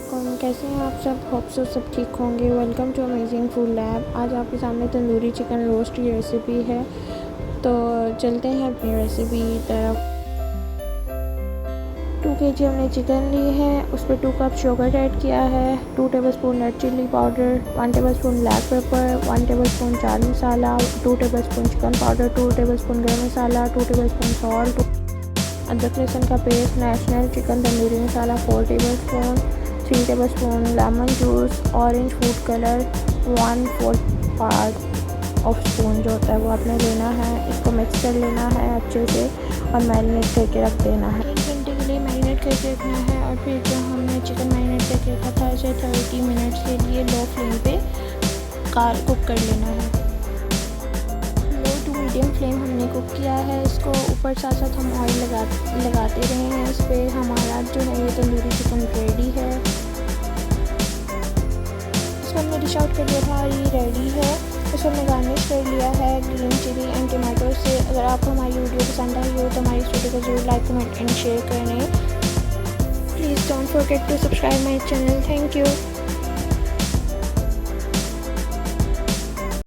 अस्सलामुअलैकुम। कैसे हैं आप सब? होप सो सब ठीक होंगे। Welcome to amazing food lab. आज आपके सामने तंदूरी चिकन रोस्ट की रेसिपी है, तो चलते हैं अपनी रेसिपी तरफ। 2 kg हमने चिकन ली है, उस पर 2 कप योगर्ट ऐड किया है, 2 tablespoon red chilli powder, 1 tablespoon black pepper, 1 tablespoon chaat masala, 2 tablespoon chicken powder, 2 tablespoon garam masala, 2 tablespoon salt, अदरक लहसुन का paste, national chicken tandoori masala 4 tablespoon, 3 tablespoon lemon juice, orange food colour 1/4 part of spoon जो होता है वो आपने लेना है। इसको मिक्स कर लेना है अच्छे से और मैरिनेट करके रख देना है। 1 घंटे के लिए मैरिनेट करके रखना है। और फिर जो हमने चिकन मैरिनेट करके रखा था इसे 30 मिनट्स के लिए लो फ्लेम पे कुक कर लेना है। मीडियम फ्लेम हमने कुक किया है। इसको ऊपर साथ साथ हम ऑयल लगाते रहे हैं। इस पर हमारा जो है ये तंदूरी चिकन रेडी है। इसको हमने डिश आउट कर लिया था, ये रेडी है। इसको हमने गार्निश कर लिया है ग्रीन चिली एंड टमाटो से। अगर आपको हमारी वीडियो पसंद आई हो तो हमारी इस वीडियो को जरूर लाइक कमेंट एंड शेयर करें। Please don't forget to subscribe my channel. Thank you.